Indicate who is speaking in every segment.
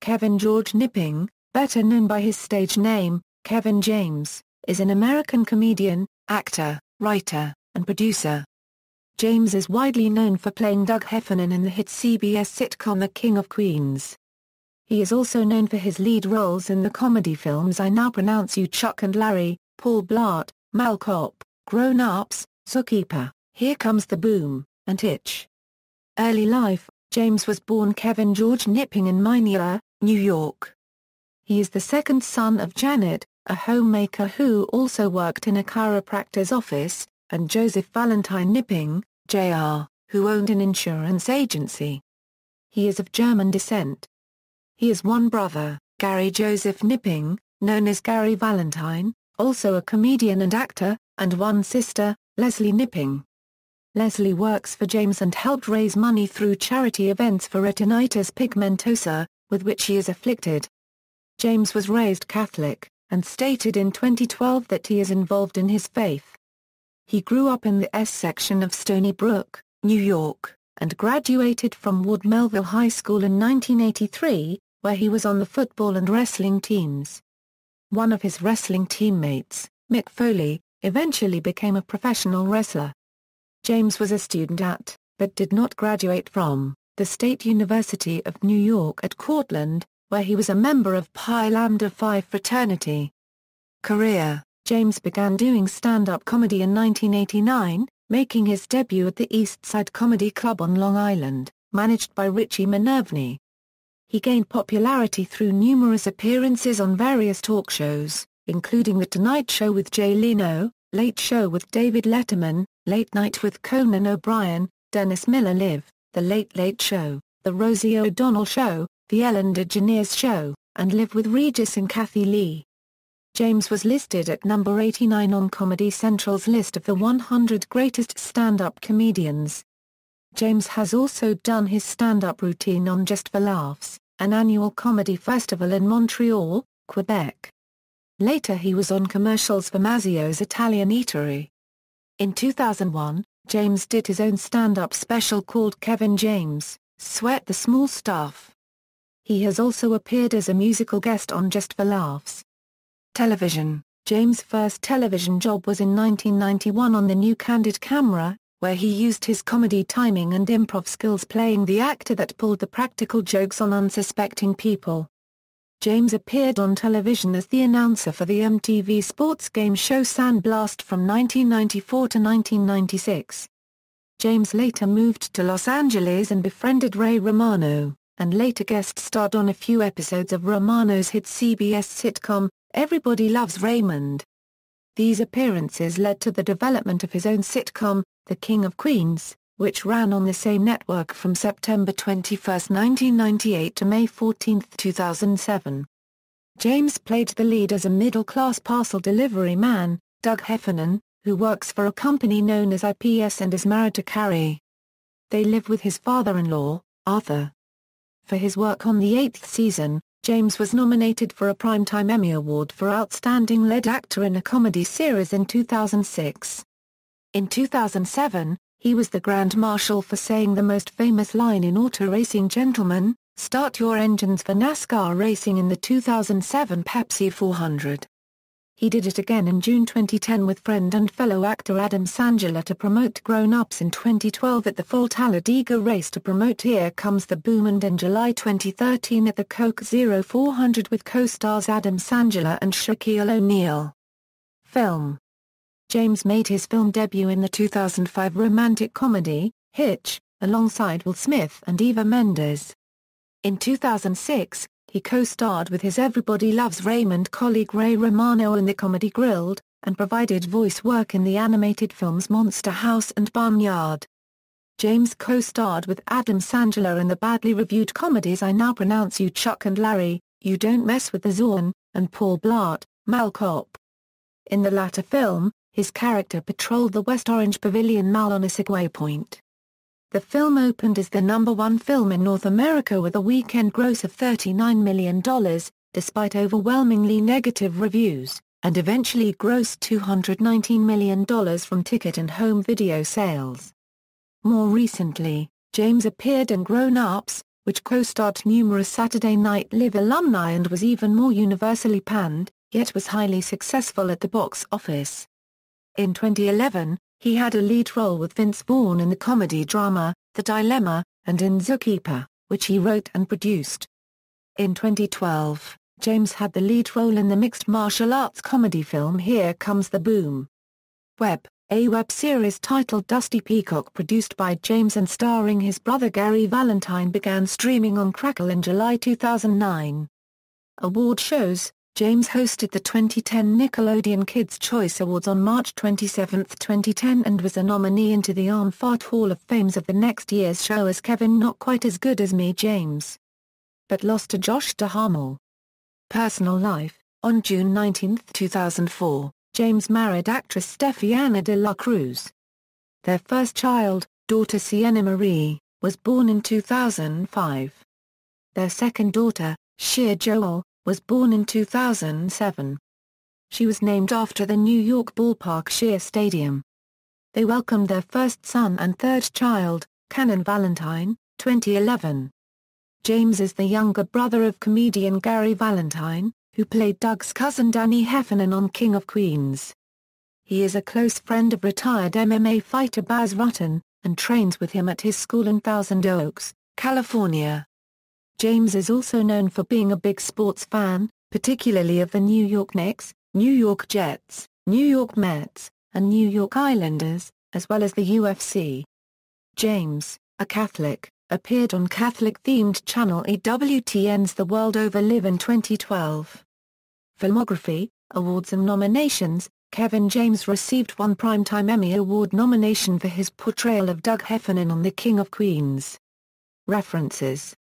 Speaker 1: Kevin George Knipfing, better known by his stage name, Kevin James, is an American comedian, actor, writer, and producer. James is widely known for playing Doug Heffernan in the hit CBS sitcom The King of Queens. He is also known for his lead roles in the comedy films I Now Pronounce You Chuck and Larry, Paul Blart, Mall Cop, Grown Ups, Zookeeper, Here Comes the Boom, and Hitch. Early life: James was born Kevin George Knipfing in Mineola, New York. He is the second son of Janet, a homemaker who also worked in a chiropractor's office, and Joseph Valentine Knipfing, Jr., who owned an insurance agency. He is of German descent. He has one brother, Gary Joseph Knipfing, known as Gary Valentine, also a comedian and actor, and one sister, Leslie Knipfing. Leslie works for James and helped raise money through charity events for retinitis pigmentosa, with which he is afflicted. James was raised Catholic, and stated in 2012 that he is involved in his faith. He grew up in the S section of Stony Brook, New York, and graduated from Wood Melville High School in 1983, where he was on the football and wrestling teams. One of his wrestling teammates, Mick Foley, eventually became a professional wrestler. James was a student at, but did not graduate from, the State University of New York at Cortland, where he was a member of Pi Lambda Phi fraternity. Career: James began doing stand-up comedy in 1989, making his debut at the East Side Comedy Club on Long Island, managed by Richie Minervini. He gained popularity through numerous appearances on various talk shows, including The Tonight Show with Jay Leno, Late Show with David Letterman, Late Night with Conan O'Brien, Dennis Miller Live, The Late Late Show, The Rosie O'Donnell Show, The Ellen DeGeneres Show, and Live with Regis and Kathy Lee. James was listed at number 89 on Comedy Central's list of the 100 greatest stand-up comedians. James has also done his stand-up routine on Just for Laughs, an annual comedy festival in Montreal, Quebec. Later he was on commercials for Mazzio's Italian Eatery. In 2001, James did his own stand-up special called Kevin James, Sweat the Small Stuff. He has also appeared as a musical guest on Just for Laughs. Television: James' first television job was in 1991 on the new Candid Camera, where he used his comedy timing and improv skills playing the actor that pulled the practical jokes on unsuspecting people. James appeared on television as the announcer for the MTV sports game show Sandblast from 1994 to 1996. James later moved to Los Angeles and befriended Ray Romano, and later guest-starred on a few episodes of Romano's hit CBS sitcom, Everybody Loves Raymond. These appearances led to the development of his own sitcom, The King of Queens, which ran on the same network from September 21, 1998 to May 14, 2007. James played the lead as a middle-class parcel delivery man, Doug Heffernan, who works for a company known as IPS and is married to Carrie. They live with his father-in-law, Arthur. For his work on the 8th season, James was nominated for a Primetime Emmy Award for Outstanding Lead Actor in a Comedy Series in 2006. In 2007, he was the Grand Marshal for saying the most famous line in auto racing: "Gentlemen, start your engines for NASCAR racing" in the 2007 Pepsi 400. He did it again in June 2010 with friend and fellow actor Adam Sandler to promote Grown Ups, in 2012 at the Fall Talladega race to promote Here Comes the Boom, and in July 2013 at the Coke Zero 400 with co-stars Adam Sandler and Shaquille O'Neal. Film: James made his film debut in the 2005 romantic comedy, Hitch, alongside Will Smith and Eva Mendes. In 2006, he co-starred with his Everybody Loves Raymond colleague Ray Romano in the comedy Grilled, and provided voice work in the animated films Monster House and Barnyard. James co-starred with Adam Sandler in the badly reviewed comedies I Now Pronounce You Chuck and Larry, You Don't Mess with the Zorn, and Paul Blart, Mall Cop. In the latter film, his character patrolled the West Orange Pavilion Mall on a Segway point. The film opened as the #1 film in North America with a weekend gross of $39 million, despite overwhelmingly negative reviews, and eventually grossed $219 million from ticket and home video sales. More recently, James appeared in Grown Ups, which co-starred numerous Saturday Night Live alumni and was even more universally panned, yet was highly successful at the box office. In 2011, he had a lead role with Vince Vaughn in the comedy drama, The Dilemma, and in Zookeeper, which he wrote and produced. In 2012, James had the lead role in the mixed martial arts comedy film Here Comes the Boom. Web, a web series titled Dusty Peacock produced by James and starring his brother Gary Valentine, began streaming on Crackle in July 2009. Award shows. James hosted the 2010 Nickelodeon Kids' Choice Awards on March 27, 2010 and was a nominee into the Arm Fart Hall of Fames of the next year's show as Kevin Not Quite As Good As Me James, but lost to Josh Duhamel. Personal life. On June 19, 2004, James married actress Steffiana de la Cruz. Their first child, daughter Sienna Marie, was born in 2005. Their second daughter, Shea Joel, was born in 2007. She was named after the New York ballpark Shea Stadium. They welcomed their first son and third child, Cannon Valentine, 2011. James is the younger brother of comedian Gary Valentine, who played Doug's cousin Danny Heffernan on King of Queens. He is a close friend of retired MMA fighter Baz Rutten, and trains with him at his school in Thousand Oaks, California. James is also known for being a big sports fan, particularly of the New York Knicks, New York Jets, New York Mets, and New York Islanders, as well as the UFC. James, a Catholic, appeared on Catholic-themed channel EWTN's The World Over Live in 2012. Filmography, awards and nominations. Kevin James received one Primetime Emmy Award nomination for his portrayal of Doug Heffernan on The King of Queens. References.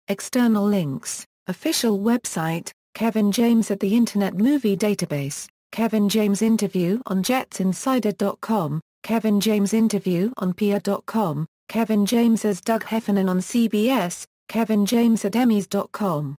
Speaker 1: External links. Official website, Kevin James at the Internet Movie Database, Kevin James interview on jetsinsider.com, Kevin James interview on peer.com, Kevin James as Doug Heffernan on CBS, Kevin James at emmys.com.